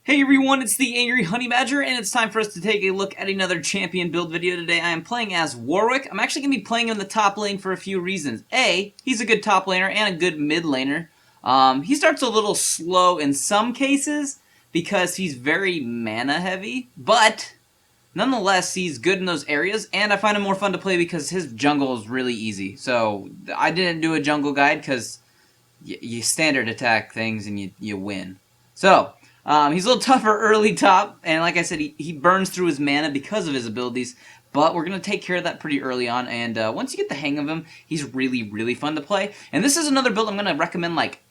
Hey everyone, it's the Angry Honey Badger, and it's time for us to take a look at another champion build video today. I am playing as Warwick. I'm actually going to be playing him in the top lane for a few reasons. A, he's a good top laner and a good mid laner. He starts a little slow in some cases because he's very mana heavy, but nonetheless, he's good in those areas, and I find him more fun to play because his jungle is really easy. So I didn't do a jungle guide because you standard attack things and you win. So he's a little tougher early top, and like I said, he burns through his mana because of his abilities, but we're going to take care of that pretty early on, and once you get the hang of him, he's really, really fun to play. And this is another build I'm going to recommend, like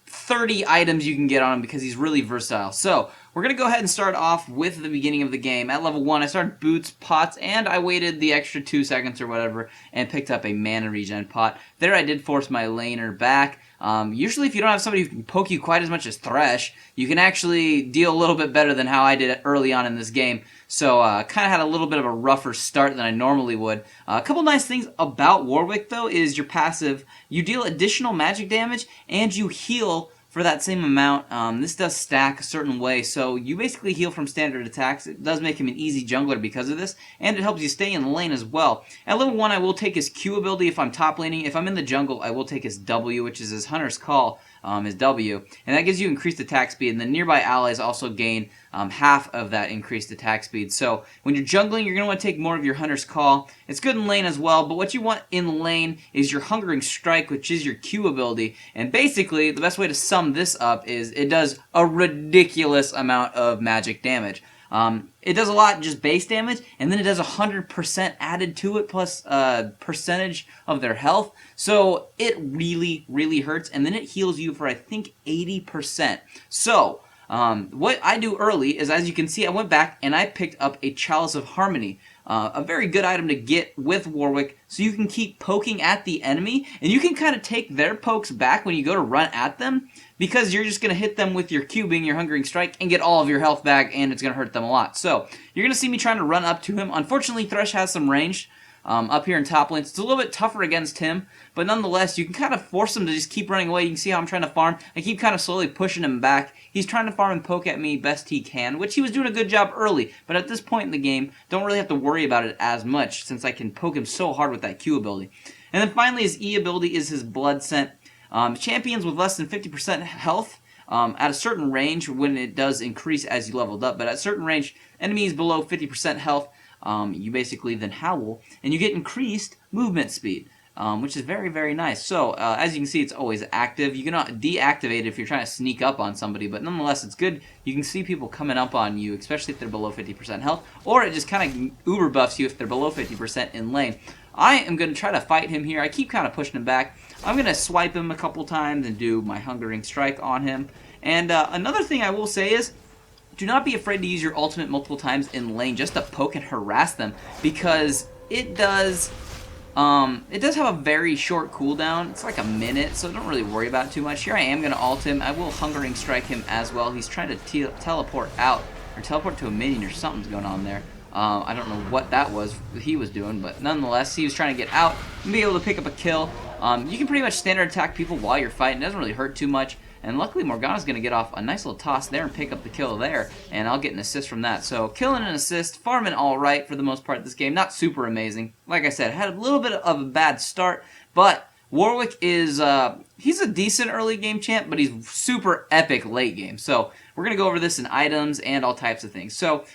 30 items you can get on him because he's really versatile. So we're going to go ahead and start off with the beginning of the game. At level 1, I started boots, pots, and I waited the extra 2 seconds or whatever and picked up a mana regen pot. There I did force my laner back. Usually if you don't have somebody who can poke you quite as much as Thresh, you can actually deal a little bit better than how I did it early on in this game. So kind of had a little bit of a rougher start than I normally would. A couple nice things about Warwick though is your passive. You deal additional magic damage and you heal for that same amount. This does stack a certain way, so you basically heal from standard attacks. It does make him an easy jungler because of this, and it helps you stay in the lane as well. At level 1, I will take his Q ability if I'm top laning. If I'm in the jungle, I will take his W, which is his Hunter's Call, his W, and that gives you increased attack speed, and the nearby allies also gain half of that increased attack speed. So when you're jungling, you're going to want to take more of your Hunter's Call. It's good in lane as well, but what you want in lane is your Hungering Strike, which is your Q ability, and basically the best way to sum this up is it does a ridiculous amount of magic damage. It does a lot just base damage, and then it does 100% added to it plus percentage of their health. So it really, really hurts, and then it heals you for I think 80%. So what I do early is, as you can see, I went back and I picked up a Chalice of Harmony. A very good item to get with Warwick, so you can keep poking at the enemy, and you can kind of take their pokes back when you go to run at them, because you're just going to hit them with your Q, being your Hungering Strike, and get all of your health back, and it's going to hurt them a lot. So you're going to see me trying to run up to him. Unfortunately, Thresh has some range up here in top lane. It's a little bit tougher against him, but nonetheless, you can kind of force him to just keep running away. You can see how I'm trying to farm. I keep kind of slowly pushing him back. He's trying to farm and poke at me best he can, which he was doing a good job early, but at this point in the game, don't really have to worry about it as much since I can poke him so hard with that Q ability. And then finally, his E ability is his Blood Scent. Champions with less than 50% health at a certain range, when it does increase as you leveled up, but at a certain range, enemies below 50% health, you basically then howl, and you get increased movement speed, which is very, very nice. So, as you can see, it's always active. You cannot deactivate it if you're trying to sneak up on somebody, but nonetheless, it's good. You can see people coming up on you, especially if they're below 50% health, or it just kind of uber buffs you if they're below 50% in lane. I am going to try to fight him here. I keep kind of pushing him back. I'm going to swipe him a couple times and do my Hungering Strike on him. And another thing I will say is, do not be afraid to use your ultimate multiple times in lane just to poke and harass them, because it does have a very short cooldown. It's like a minute, so don't really worry about it too much. Here I am going to ult him. I will Hungering Strike him as well. He's trying to teleport out, or teleport to a minion, or something's going on there. I don't know what that was he was doing, but nonetheless, he was trying to get out and be able to pick up a kill. You can pretty much standard attack people while you're fighting. It doesn't really hurt too much. And luckily, Morgana's going to get off a nice little toss there and pick up the kill there, and I'll get an assist from that. So, killing an assist, farming all right for the most part this game. Not super amazing. Like I said, had a little bit of a bad start, but Warwick is, he's a decent early game champ, but he's super epic late game. So, we're going to go over this in items and all types of things. So,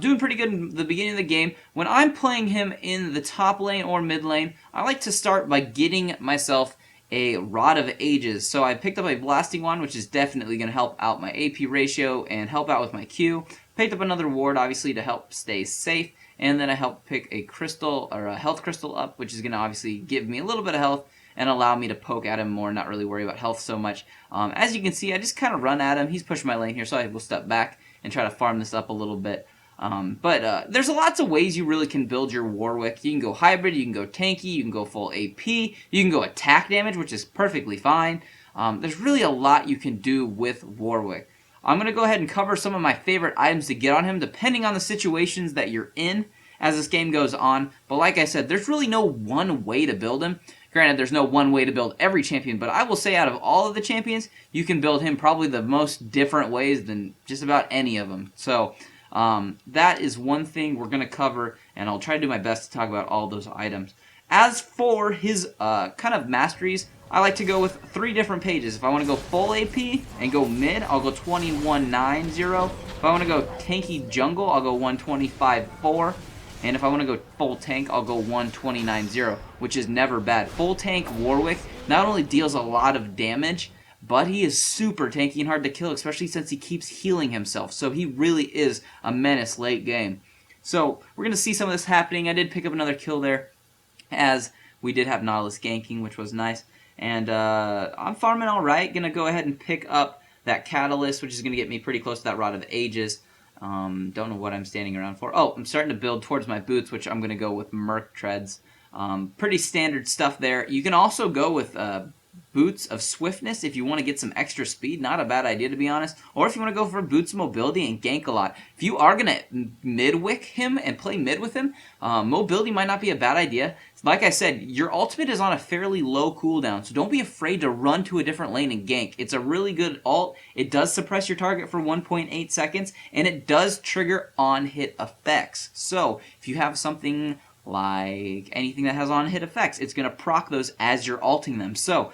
doing pretty good in the beginning of the game. When I'm playing him in the top lane or mid lane, I like to start by getting myself a Rod of Ages. So I picked up a Blasting Wand, which is definitely going to help out my AP ratio and help out with my Q. Picked up another ward, obviously, to help stay safe. And then I helped pick a crystal, or a health crystal up, which is going to obviously give me a little bit of health and allow me to poke at him more, not really worry about health so much. As you can see, I just kind of run at him. He's pushing my lane here, so I will step back and try to farm this up a little bit. There's lots of ways you really can build your Warwick. You can go hybrid, you can go tanky, you can go full AP, you can go attack damage, which is perfectly fine. There's really a lot you can do with Warwick. I'm going to go ahead and cover some of my favorite items to get on him, depending on the situations that you're in as this game goes on. But like I said, there's really no one way to build him. Granted, there's no one way to build every champion, but I will say out of all of the champions, you can build him probably the most different ways than just about any of them. So that is one thing we're going to cover, and I'll try to do my best to talk about all those items. As for his kind of masteries, I like to go with 3 different pages. If I want to go full AP and go mid, I'll go 21.90. If I want to go tanky jungle, I'll go 125.4. And if I want to go full tank, I'll go 129.0, which is never bad. Full tank Warwick not only deals a lot of damage, but he is super tanky and hard to kill, especially since he keeps healing himself. So he really is a menace late game. So we're going to see some of this happening. I did pick up another kill there, as we did have Nautilus ganking, which was nice. And I'm farming all right. Going to go ahead and pick up that Chalice, which is going to get me pretty close to that Rod of Ages. Don't know what I'm standing around for. Oh, I'm starting to build towards my boots, which I'm going to go with Merc treads. Pretty standard stuff there. You can also go with boots of Swiftness if you want to get some extra speed. Not a bad idea, to be honest. Or if you want to go for boots of mobility and gank a lot. If you are going to Midwick him and play mid with him, mobility might not be a bad idea. Like I said, your ultimate is on a fairly low cooldown, so don't be afraid to run to a different lane and gank. It's a really good ult. It does suppress your target for 1.8 seconds, and it does trigger on-hit effects. So if you have something like anything that has on-hit effects, it's going to proc those as you're ulting them. So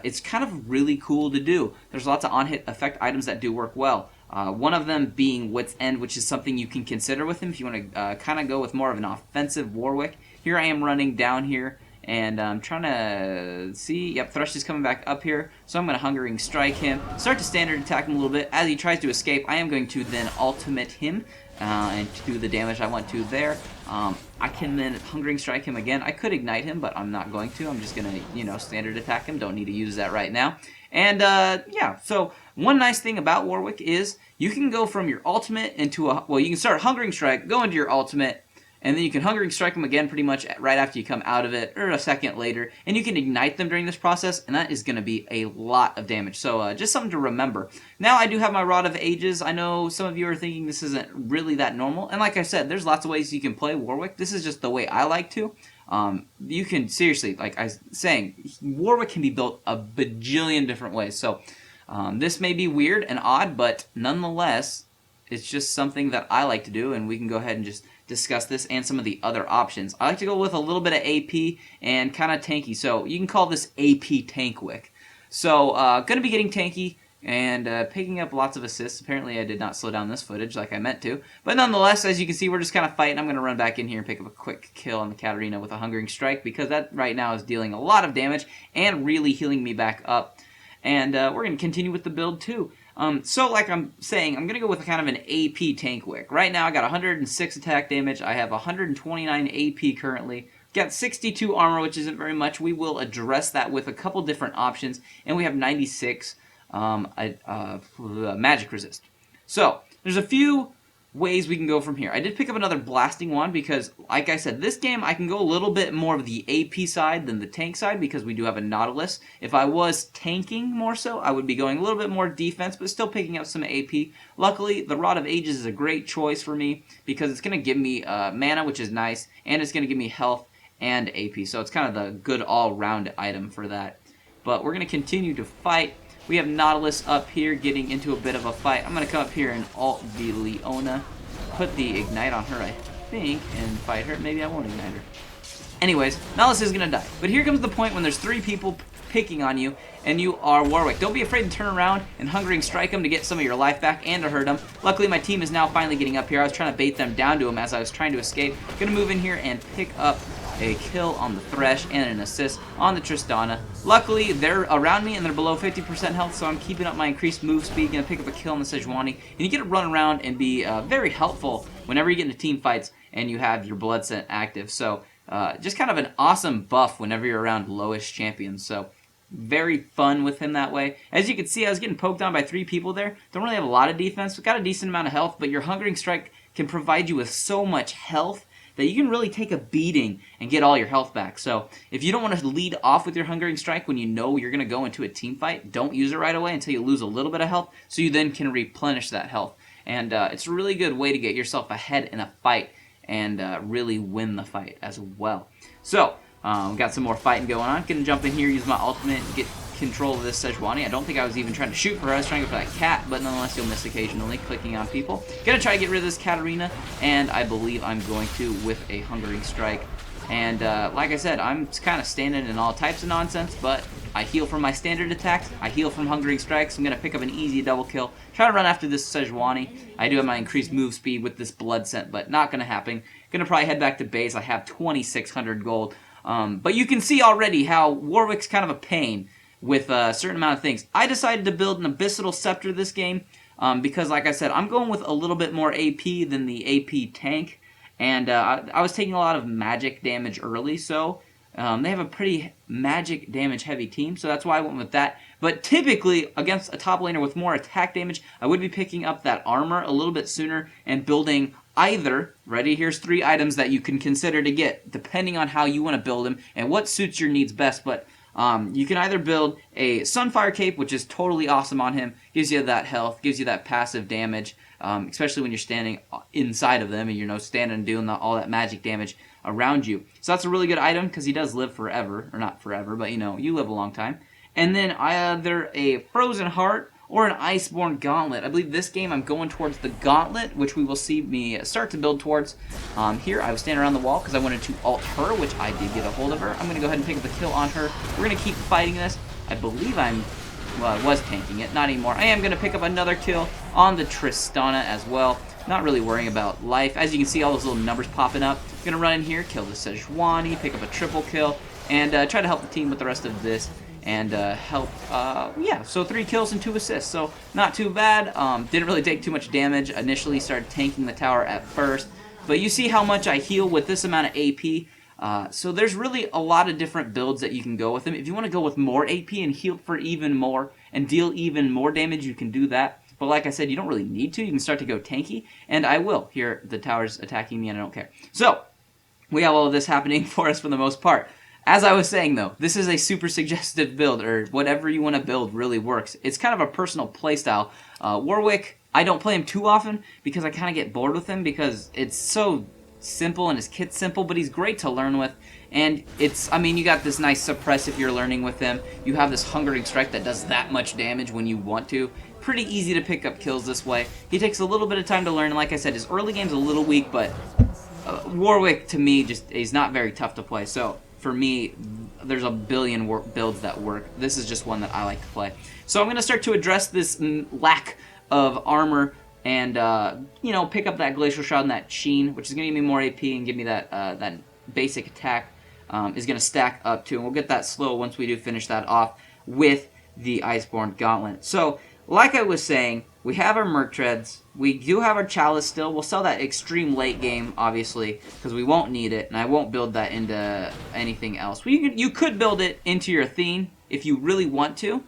it's kind of really cool to do. There's lots of on-hit effect items that do work well. One of them being Wits End, which is something you can consider with him if you want to kind of go with more of an offensive Warwick. Here I am running down here, and I'm trying to see. Yep, Thrush is coming back up here, so I'm going to Hungering Strike him. Start to standard attack him a little bit. As he tries to escape, I am going to then ultimate him and do the damage I want to there. I can then Hungering Strike him again. I could Ignite him, but I'm not going to. I'm just going to, you know, standard attack him. Don't need to use that right now. And, yeah, so one nice thing about Warwick is you can go from your ultimate into a... Well, you can start Hungering Strike, go into your ultimate, and then you can Hungering Strike them again pretty much right after you come out of it, or a second later, and you can Ignite them during this process, and that is going to be a lot of damage. So just something to remember. Now I do have my Rod of Ages. I know some of you are thinking this isn't really that normal, and like I said, there's lots of ways you can play Warwick. This is just the way I like to. You can seriously, like I was saying, Warwick can be built a bajillion different ways. So this may be weird and odd, but nonetheless, it's just something that I like to do, and we can go ahead and just discuss this and some of the other options. I like to go with a little bit of AP and kind of tanky, so you can call this AP Tankwick. So, going to be getting tanky and picking up lots of assists. Apparently I did not slow down this footage like I meant to, but nonetheless, as you can see, we're just kind of fighting. I'm going to run back in here and pick up a quick kill on the Katarina with a Hungering Strike, because that right now is dealing a lot of damage and really healing me back up. And we're going to continue with the build too. So like I'm saying, I'm going to go with kind of an AP Tankwick. Right now I got 106 attack damage. I have 129 AP currently. Got 62 armor, which isn't very much. We will address that with a couple different options. And we have 96 magic resist. So there's a few ways we can go from here. I did pick up another blasting wand because, like I said, this game I can go a little bit more of the AP side than the tank side because we do have a Nautilus. If I was tanking more so, I would be going a little bit more defense, but still picking up some AP. Luckily, the Rod of Ages is a great choice for me because it's going to give me mana, which is nice, and it's going to give me health and AP. So it's kind of the good all-round item for that. But we're going to continue to fight. We have Nautilus up here getting into a bit of a fight. I'm going to come up here and ult the Leona, put the Ignite on her, I think, and fight her. Maybe I won't Ignite her. Anyways, Nautilus is going to die. But here comes the point when there's 3 people picking on you, and you are Warwick. Don't be afraid to turn around and Hungering Strike them to get some of your life back and to hurt them. Luckily, my team is now finally getting up here. I was trying to bait them down to him as I was trying to escape. Going to move in here and pick up a kill on the Thresh and an assist on the Tristana. Luckily, they're around me and they're below 50% health, so I'm keeping up my increased move speed. Going to pick up a kill on the Sejuani. And you get to run around and be very helpful whenever you get into team fights and you have your Blood Scent active. So just kind of an awesome buff whenever you're around lowish champions. So very fun with him that way. As you can see, I was getting poked on by 3 people there. Don't really have a lot of defense, but got a decent amount of health. But your Hungering Strike can provide you with so much health that you can really take a beating and get all your health back. So if you don't want to lead off with your Hungering Strike when you know you're going to go into a team fight, don't use it right away until you lose a little bit of health, so you then can replenish that health. And it's a really good way to get yourself ahead in a fight and really win the fight as well. So Got some more fighting going on. Gonna jump in here, use my ultimate, get control of this Sejuani. I don't think I was even trying to shoot for her. I was trying to go for that cat, but nonetheless you'll miss occasionally clicking on people. Gonna try to get rid of this Katarina, and I believe I'm going to with a Hungering Strike. And like I said, I'm kind of standing in all types of nonsense, but I heal from my standard attacks. I heal from Hungering Strikes. I'm going to pick up an easy double kill. Try to run after this Sejuani. I do have my increased move speed with this Blood Scent, but not going to happen. Going to probably head back to base. I have 2,600 gold. But you can see already how Warwick's kind of a pain with a certain amount of things. I decided to build an Abyssal Scepter this game because, like I said, I'm going with a little bit more AP than the AP tank. And I was taking a lot of magic damage early, so they have a pretty magic damage heavy team, so that's why I went with that. But typically, against a top laner with more attack damage, I would be picking up that armor a little bit sooner and building either, ready, here's 3 items that you can consider to get, depending on how you want to build them and what suits your needs best. But you can either build a Sunfire Cape, which is totally awesome on him, gives you that health, gives you that passive damage, especially when you're standing inside of them and you're standing and doing all that magic damage around you. So that's a really good item because he does live forever, or not forever, but you live a long time. And then either a Frozen Heart or an Iceborn Gauntlet. I believe this game I'm going towards the Gauntlet, which we will see me start to build towards. Here, I was standing around the wall because I wanted to ult her, which I did get a hold of her. I'm going to go ahead and pick up the kill on her. We're going to keep fighting this. I believe well, I was tanking it, not anymore. I am going to pick up another kill on the Tristana as well. Not really worrying about life. As you can see, all those little numbers popping up. Going to run in here, kill the Sejuani, pick up a triple kill, and try to help the team with the rest of this. And help, yeah, so 3 kills and 2 assists, so not too bad. Didn't really take too much damage. Initially started tanking the tower at first, but you see how much I heal with this amount of AP. So there's really a lot of different builds that you can go with them. If you want to go with more AP and heal for even more and deal even more damage, you can do that. But like I said, you don't really need to. You can start to go tanky, and I will. Here, the tower's attacking me, and I don't care. So, we have all of this happening for us for the most part. As I was saying, though, this is a super suggestive build, or whatever you want to build really works. It's kind of a personal playstyle. Warwick, I don't play him too often because I kind of get bored with him because it's so simple and his kit's simple, but he's great to learn with. And it's, I mean, you got this nice suppress if you're learning with him. You have this Hungering Strike that does that much damage when you want to. Pretty easy to pick up kills this way. He takes a little bit of time to learn, and like I said, his early game's a little weak, but Warwick, to me, he's not very tough to play. So, for me, there's a billion builds that work. This is just one that I like to play. So I'm going to start to address this lack of armor and, pick up that Glacial Shroud and that Sheen, which is going to give me more AP and give me that basic attack is going to stack up too. And we'll get that slow once we do finish that off with the Iceborn Gauntlet. So, like I was saying, we have our Merc Treads. We do have our Chalice still. We'll sell that extreme late game, obviously, because we won't need it, and I won't build that into anything else. You could build it into your Athene if you really want to,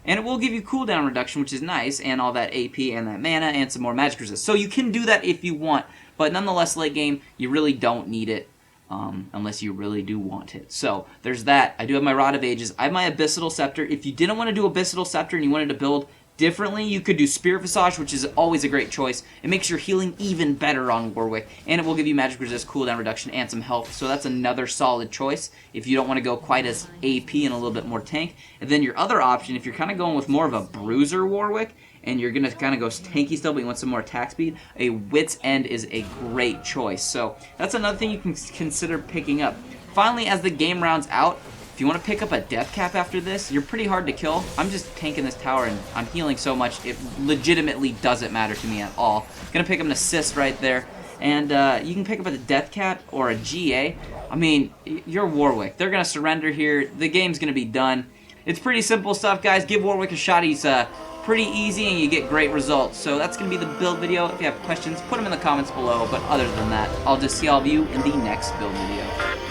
and it will give you cooldown reduction, which is nice, and all that AP and that mana and some more magic resist. So you can do that if you want, but nonetheless, late game, you really don't need it. Unless you really do want it. So, there's that. I do have my Rod of Ages. I have my Abyssal Scepter. If you didn't want to do Abyssal Scepter and you wanted to build differently, you could do Spirit Visage, which is always a great choice. It makes your healing even better on Warwick, and it will give you magic resist, cooldown reduction, and some health, so that's another solid choice if you don't want to go quite as AP and a little bit more tank. And then your other option, if you're kind of going with more of a bruiser Warwick, and you're going to kind of go tanky still, but you want some more attack speed, a Wits End is a great choice. So that's another thing you can consider picking up. Finally, as the game rounds out, if you want to pick up a Deathcap after this, you're pretty hard to kill. I'm just tanking this tower, and I'm healing so much, it legitimately doesn't matter to me at all. Going to pick up an assist right there. And you can pick up a Deathcap or a GA. I mean, you're Warwick. They're going to surrender here. The game's going to be done. It's pretty simple stuff, guys. Give Warwick a shot. He's pretty easy, and you get great results. So that's going to be the build video. If you have questions, put them in the comments below. But other than that, I'll just see all of you in the next build video.